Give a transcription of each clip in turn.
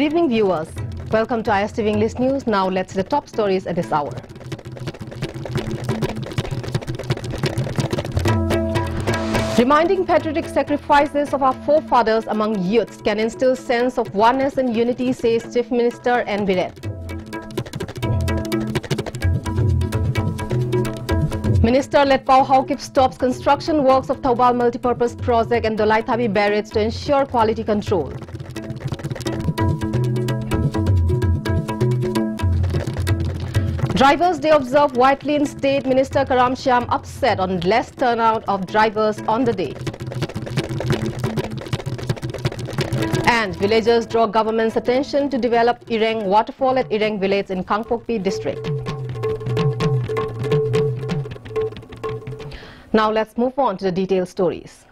evening, viewers. Welcome to ISTV English News. Now let's see the top stories at this hour. Reminding patriotic sacrifices of our forefathers among youths can instill sense of oneness and unity, says Chief Minister N. Biren. Minister Letpao Haokip stops construction works of Thoubal Multipurpose Project and Dolai Thabi Barrage to ensure quality control. Drivers' Day observed widely in State. Minister Karam Shyam upset on less turnout of drivers on the day. And villagers draw government's attention to develop Ireng waterfall at Ireng village in Kangpokpi district. Now let's move on to the detailed stories.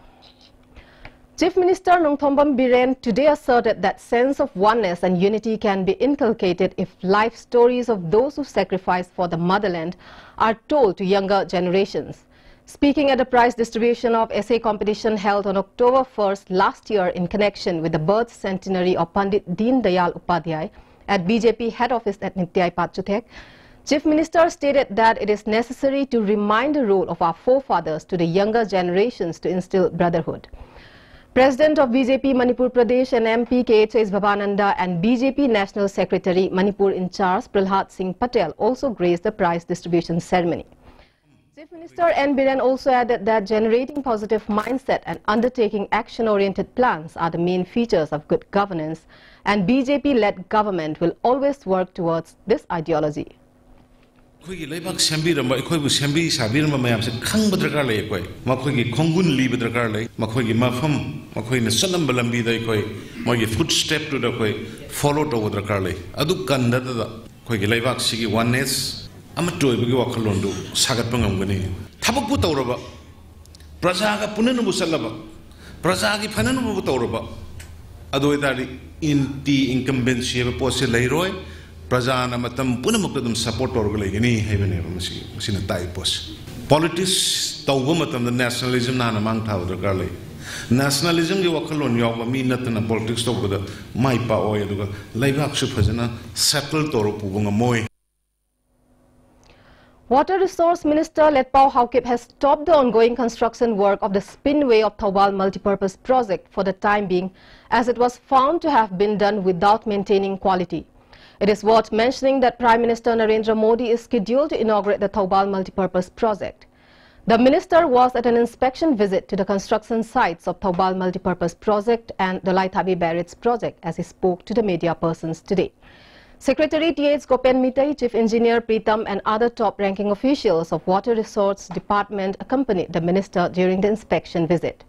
Chief Minister Nongthombam Biren today asserted that sense of oneness and unity can be inculcated if life stories of those who sacrificed for the motherland are told to younger generations. Speaking at the prize distribution of essay competition held on October 1st last year in connection with the birth centenary of Pandit Deen Dayal Upadhyay at BJP head office at Nityai Patchuthek, Chief Minister stated that it is necessary to remind the role of our forefathers to the younger generations to instill brotherhood. President of BJP Manipur Pradesh and MP KHS Bhavananda and BJP National Secretary Manipur in charge Prahlad Singh Patel also graced the prize distribution ceremony. Chief Minister N. Biren also added that generating positive mindset and undertaking action-oriented plans are the main features of good governance, and BJP-led government will always work towards this ideology. Khoi leibak sambiramba khoi bu sambi sabiramba mayam se khangba drakar lei khoi makhoi gi khongun liba drakar lei makhoi gi mafam makhoi na sanam balambi dai khoi moi footstep to da khoi follow to drakar lei adu kanda da khoi gi leibak sigi oneness ama toy bu gi wakhalon du sagat pangam gani thabak bu tawraba praja ga punan bu salaba praja gi phanan bu tawraba adu idari inti incumbency ba pose lei roi Prajana matam punamukadum support organization heavene masina typos. Politics tawba matam the nationalism na namang thaw drakar lei. Nationalism gi wakhalon yawa mi natna politics tawba da mai pa oy aduga leibak su phajana settle toru pubunga moi. Water Resource Minister Letpao Haokip has stopped the ongoing construction work of the spinway of Thoubal Multipurpose Project for the time being, as it was found to have been done without maintaining quality. It is worth mentioning that Prime Minister Narendra Modi is scheduled to inaugurate the Thoubal Multipurpose Project. The minister was at an inspection visit to the construction sites of Thoubal Multipurpose Project and the Dolai Thabi Barrage Project as he spoke to the media persons today. Secretary T.H. Gopen Mitai, Chief Engineer Pritam and other top-ranking officials of Water Resource Department accompanied the minister during the inspection visit.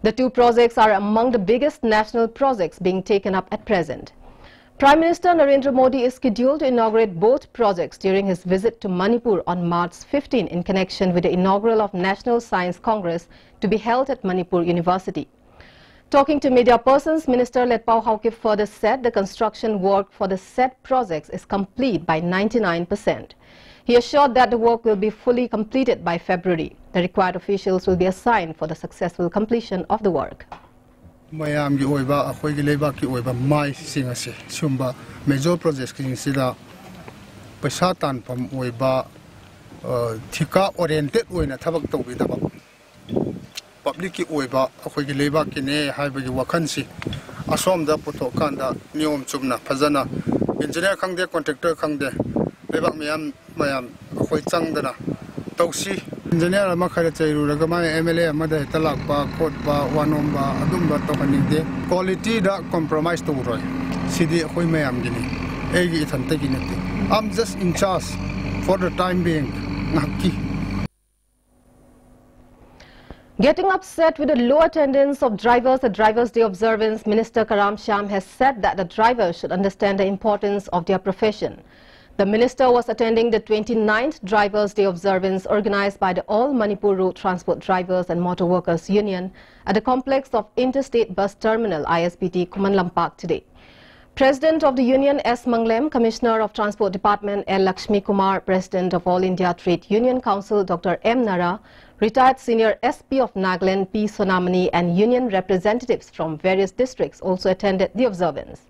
The two projects are among the biggest national projects being taken up at present. Prime Minister Narendra Modi is scheduled to inaugurate both projects during his visit to Manipur on March 15 in connection with the inaugural of National Science Congress to be held at Manipur University. Talking to media persons, Minister Letpao Haokip further said the construction work for the said projects is complete by 99%. He assured that the work will be fully completed by February. The required officials will be assigned for the successful completion of the work. Mayam gi oiba akhoi gi leiba ki oiba mai singa se sumba major projects ki sida paisa tan pam oiba thika oriented oina thabak tobi daba public ki oiba akhoi gi leiba ki ne haiba gi wakhan si asom da puto kanda niom chumna phajana engineer khangde contractor khangde lebak mayam akhoi changdana tausi engineer ma khare chairu raga ma MLA ma da talak ba court ba wanom ba adum ba to kaninde quality da compromise to roi sidi khoi mayam gini egi thante ginete I'm just in charge for the time being ngaki. Getting upset with the low attendance of drivers at Drivers' Day observance, Minister Karam Shyam has said that the drivers should understand the importance of their profession. The minister was attending the 29th Drivers' Day observance organized by the All Manipur Road Transport Drivers and Motor Workers Union at the complex of Interstate Bus Terminal ISBT Kumanlampak today. President of the Union S. Manglem, Commissioner of Transport Department L. Lakshmi Kumar, President of All India Trade Union Council Dr. M. Nara, retired Senior SP of Nagaland P. Sonamani and union representatives from various districts also attended the observance.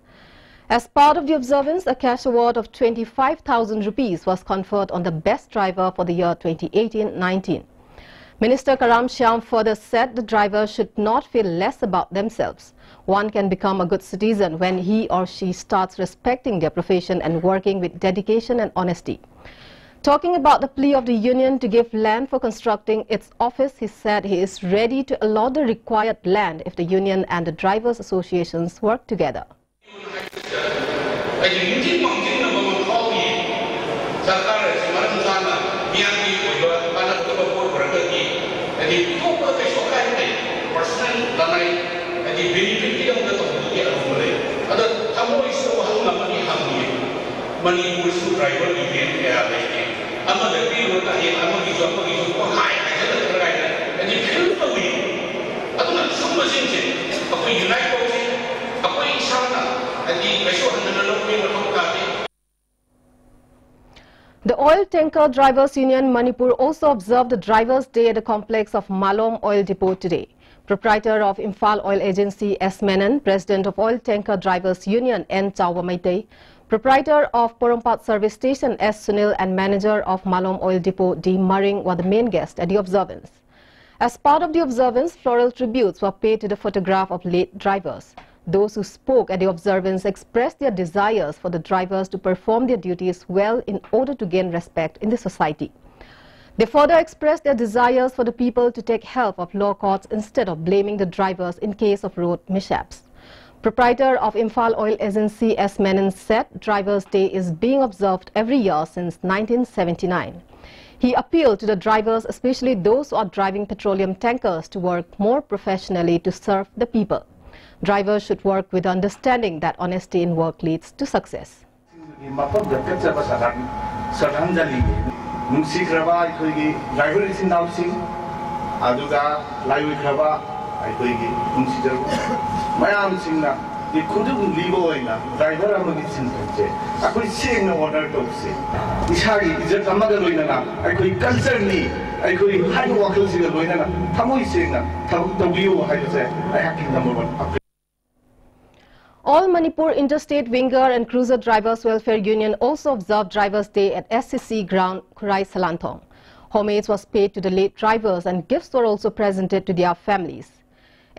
As part of the observance, a cash award of 25,000 rupees was conferred on the best driver for the year 2018-19. Minister Karam Shyam further said the drivers should not feel less about themselves. One can become a good citizen when he or she starts respecting their profession and working with dedication and honesty. Talking about the plea of the union to give land for constructing its office, he said he is ready to allot the required land if the union and the drivers' associations work together. The Oil Tanker Drivers Union Manipur also observed the Drivers' Day at the complex of Malom Oil Depot today. Proprietor of Imphal Oil Agency S. Menon, President of Oil Tanker Drivers Union N. Chawwa Maitei, Proprietor of Porompat Service Station S. Sunil and Manager of Malom Oil Depot D. Maring were the main guests at the observance. As part of the observance, floral tributes were paid to the photograph of late drivers. Those who spoke at the observance expressed their desires for the drivers to perform their duties well in order to gain respect in the society. They further expressed their desires for the people to take help of law courts instead of blaming the drivers in case of road mishaps. Proprietor of Imphal Oil Agency S. Menon said Drivers' Day is being observed every year since 1979. He appealed to the drivers, especially those who are driving petroleum tankers, to work more professionally to serve the people. Drivers should work with understanding that honesty in work leads to success. All Manipur Interstate Winger and Cruiser Drivers Welfare Union also observed Drivers' Day at SCC ground Kurai Salantong. Homage was paid to the late drivers and gifts were also presented to their families.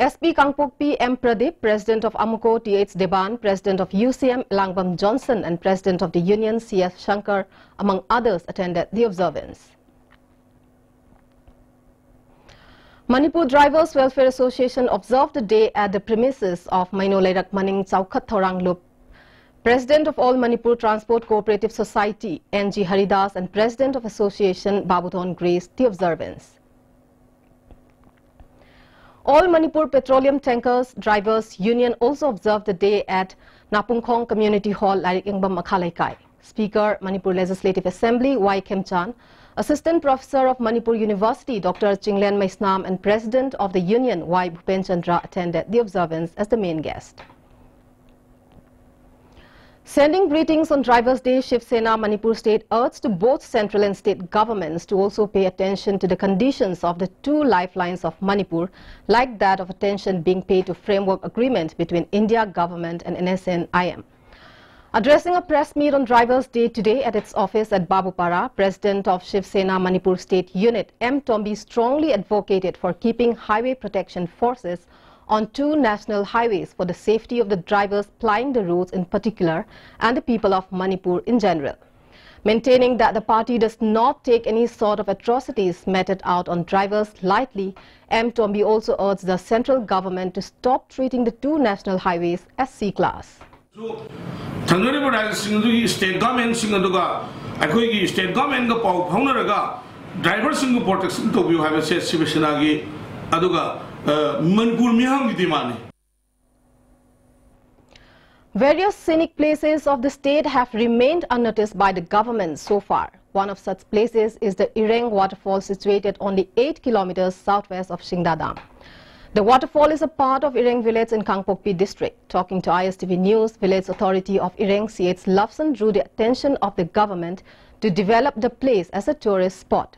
SP Kangpokpi M. Pradeep, President of Amuko T.H. Deban, President of UCM Langbam Johnson and President of the Union C.F. Shankar, among others, attended the observance. Manipur Drivers Welfare Association observed the day at the premises of Mainolairak Maning Chaukat Thorang Lup. President of All Manipur Transport Cooperative Society, N.G. Haridas, and President of Association Babuton graced the observance. All Manipur Petroleum Tankers Drivers Union also observed the day at Napungkhong Community Hall, Larik Ingbam Makhalaikai. Speaker, Manipur Legislative Assembly, Y. Khemchan, Assistant Professor of Manipur University, Dr. Chinglen Maisnam, and President of the Union, Y. Bhupen Chandra, attended the observance as the main guest. Sending greetings on Drivers' Day, Shiv Sena Manipur State urged to both central and state governments to also pay attention to the conditions of the two lifelines of Manipur, like that of attention being paid to framework agreement between India government and NSNIM. Addressing a press meet on Drivers' Day today at its office at Babupara, President of Shiv Sena Manipur State Unit M. Tombi strongly advocated for keeping highway protection forces on two national highways for the safety of the drivers plying the roads in particular and the people of Manipur in general. Maintaining that the party does not take any sort of atrocities meted out on drivers lightly, M. Tombi also urged the central government to stop treating the two national highways as C-class. State government state government drivers protection to have a Shivasenagi Aduga Manipur Miham demand. Various scenic places of the state have remained unnoticed by the government so far. One of such places is the Ireng waterfall situated only 8 kilometers southwest of Shingda Dam. The waterfall is a part of Ireng village in Kangpokpi district. Talking to ISTV News, village authority of Ireng C.H. Lafson drew the attention of the government to develop the place as a tourist spot.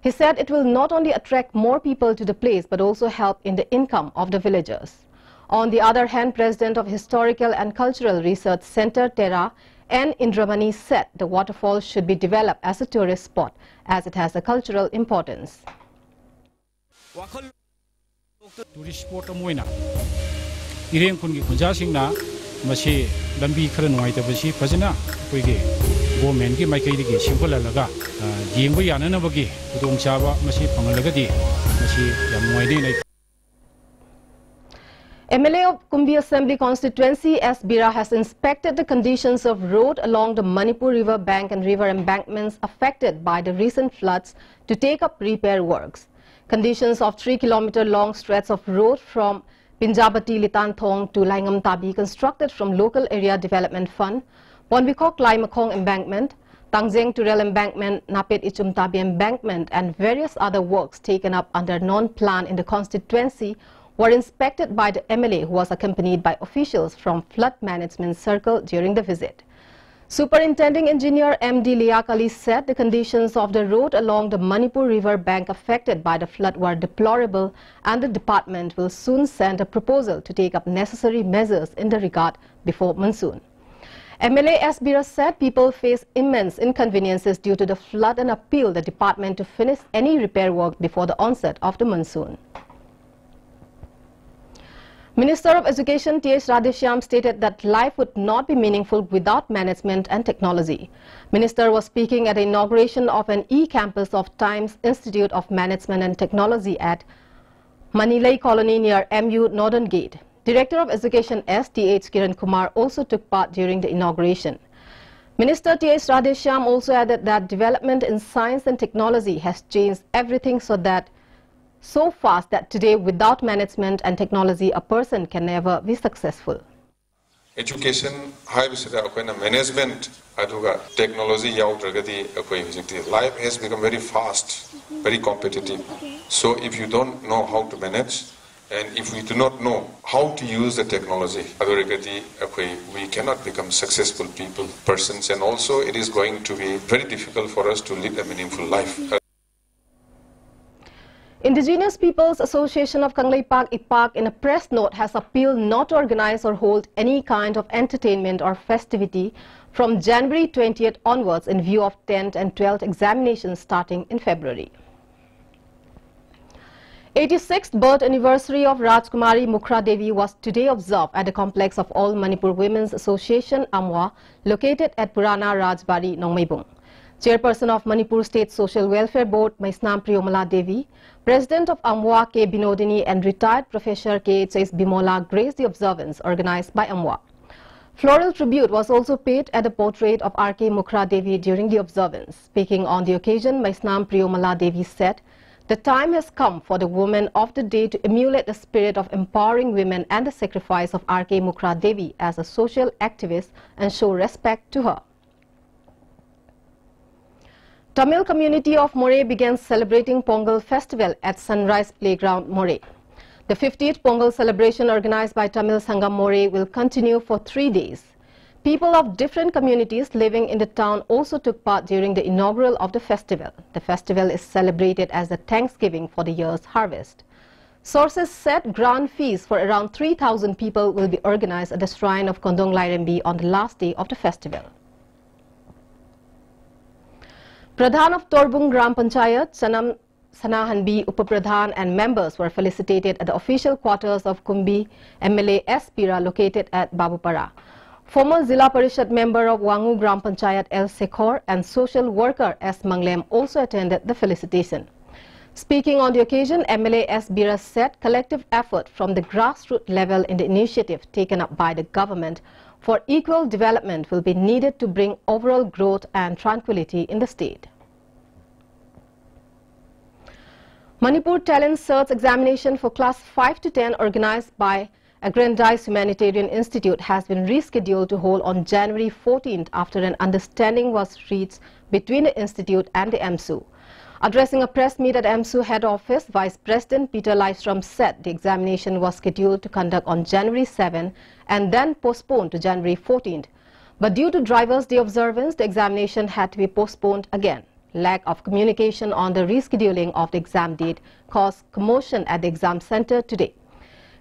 He said it will not only attract more people to the place but also help in the income of the villagers. On the other hand, President of Historical and Cultural Research Center, TERA, N. Indramani said the waterfall should be developed as a tourist spot as it has a cultural importance. Tourist spot amoina ireng kun gi kunja singna masi lambi khara noi ta basi fajana koige government gi maikai gi simple laga yengbu yana na bagi udong chaba masi phangalaga di masi yam moide nei. MLA of Kumbi Assembly Constituency S. Bira has inspected the conditions of road along the Manipur River bank and river embankments affected by the recent floods to take up repair works. Conditions of 3-kilometer-long stretch of road from Pinjabati Litanthong to Laingam Tabi constructed from Local Area Development Fund, Bonbikok Laimakong Embankment, Tangzeng Turel Embankment, Napet Ichum Tabi Embankment and various other works taken up under non-plan in the constituency were inspected by the MLA, who was accompanied by officials from Flood Management Circle during the visit. Superintending Engineer M.D. Liak Ali said the conditions of the road along the Manipur River bank affected by the flood were deplorable and the department will soon send a proposal to take up necessary measures in the regard before monsoon. MLA S. Bira said people face immense inconveniences due to the flood and appealed the department to finish any repair work before the onset of the monsoon. Minister of Education T.H. Radheshyam stated that life would not be meaningful without management and technology. Minister was speaking at the inauguration of an e-campus of Times Institute of Management and Technology at Manilai Colony near MU Northern Gate. Director of Education S. T.H. Kiran Kumar also took part during the inauguration. Minister T.H. Radheshyam also added that development in science and technology has changed everything so fast that today, without management and technology, a person can never be successful. Education, management, technology, life has become very fast, very competitive. So if you don't know how to manage, and if we do not know how to use the technology, we cannot become successful persons, and also it is going to be very difficult for us to live a meaningful life. Indigenous Peoples Association of Kangleipak Ipak in a press note has appealed not to organize or hold any kind of entertainment or festivity from January 20th onwards in view of 10th and 12th examinations starting in February. 86th birth anniversary of Rajkumari Mukhra Devi was today observed at the complex of All Manipur Women's Association Amwa located at Purana Rajbari, Nongmeibung. Chairperson of Manipur State Social Welfare Board, Maisnam Priyomala Devi, President of Amwa K. Binodini and retired Professor K.H.S. Bimola graced the observance organized by Amwa. Floral tribute was also paid at the portrait of R.K. Mukhra Devi during the observance. Speaking on the occasion, Maisnam Priyomala Devi said, "The time has come for the women of the day to emulate the spirit of empowering women and the sacrifice of R.K. Mukhra Devi as a social activist and show respect to her." Tamil community of Moray began celebrating Pongal festival at Sunrise Playground, Moray. The 50th Pongal celebration organized by Tamil Sangam Moray will continue for 3 days. People of different communities living in the town also took part during the inaugural of the festival. The festival is celebrated as a thanksgiving for the year's harvest. Sources said grand feasts for around 3,000 people will be organized at the shrine of Kondong Lairembi on the last day of the festival. Pradhan of Torbung Gram Panchayat, Sanam Sanahanbi Upapradhan and members were felicitated at the official quarters of Kumbi MLA S. Bira located at Babupara. Former Zilla Parishad member of Wangu Gram Panchayat L. Sekhor and social worker S. Manglem also attended the felicitation. Speaking on the occasion, MLA S. Bira said collective effort from the grassroots level in the initiative taken up by the government for equal development will be needed to bring overall growth and tranquility in the state. Manipur Talent Search Examination for Class 5 to 10 organized by Aggrandized Humanitarian Institute has been rescheduled to hold on January 14th after an understanding was reached between the institute and the AMSU. Addressing a press meet at AMSU head office, Vice President Peter Lystrom said the examination was scheduled to conduct on January 7 and then postponed to January 14th. But due to Drivers' Day observance, the examination had to be postponed again. Lack of communication on the rescheduling of the exam date caused commotion at the exam center today.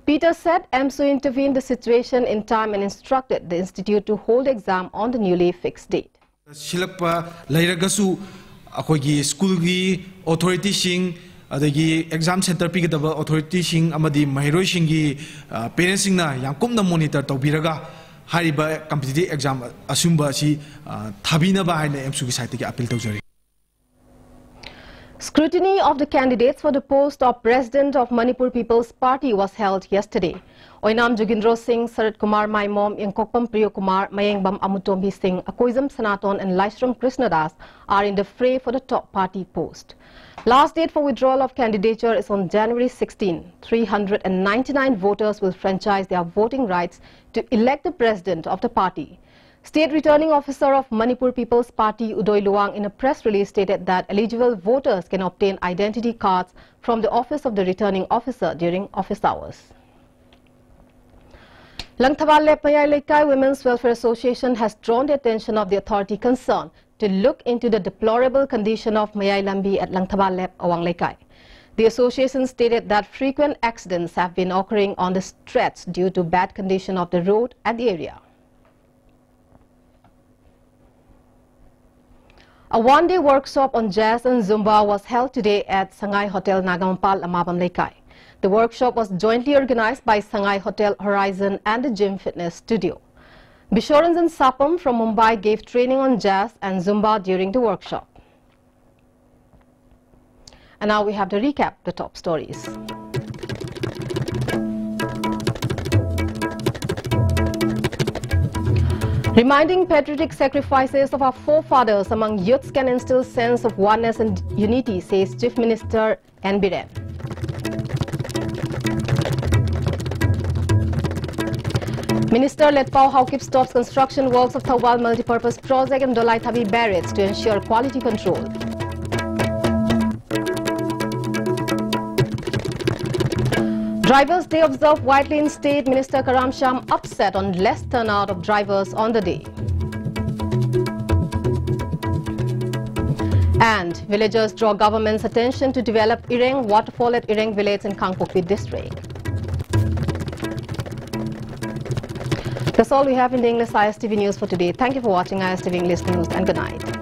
Peter said AMSU intervened the situation in time and instructed the institute to hold exam on the newly fixed date. Silakpa lairagasu akogi school gi authority sing adagi exam center pigadaba authority sing amadi mahiroi singi parents singna yangkumna monitor tawbiraga hariba competitive exam asumba si thabina ba haina AMSU gi site gi appeal tawjari. Scrutiny of the candidates for the post of President of Manipur People's Party was held yesterday. Oinam Jogindro Singh, Sarat Kumar Maimom, Yankokpam Priyo Kumar, Mayengbam Amutombi Singh, Akoizam Sanaton and Laishram Krishnadas are in the fray for the top party post. Last date for withdrawal of candidature is on January 16. 399 voters will franchise their voting rights to elect the president of the party. State Returning Officer of Manipur People's Party, Udoy Luang, in a press release stated that eligible voters can obtain identity cards from the office of the returning officer during office hours. Langthawal Lepmayai Laikai Women's Welfare Association has drawn the attention of the authority concerned to look into the deplorable condition of Mayai Lambi at Langthawal Lep Awang Laikai. The association stated that frequent accidents have been occurring on the stretch due to bad condition of the road at the area. A one-day workshop on jazz and Zumba was held today at Sangai Hotel Nagamampal, Amabam Laikai. The workshop was jointly organized by Sangai Hotel Horizon and the Gym Fitness Studio. Bishoranjan Sapam from Mumbai gave training on jazz and Zumba during the workshop. And now we have to recap the top stories. Reminding patriotic sacrifices of our forefathers among youths can instill sense of oneness and unity, says Chief Minister N. Biren. Minister Letpao Haokip stops construction works of Thawal Multipurpose Project and Dolai Thabi Barracks to ensure quality control. Drivers' Day observed widely in state. Minister Karam Sham upset on less turnout of drivers on the day. And villagers draw government's attention to develop Ireng waterfall at Ireng village in Kangpokpi district. That's all we have in the English ISTV News for today. Thank you for watching ISTV English News and good night.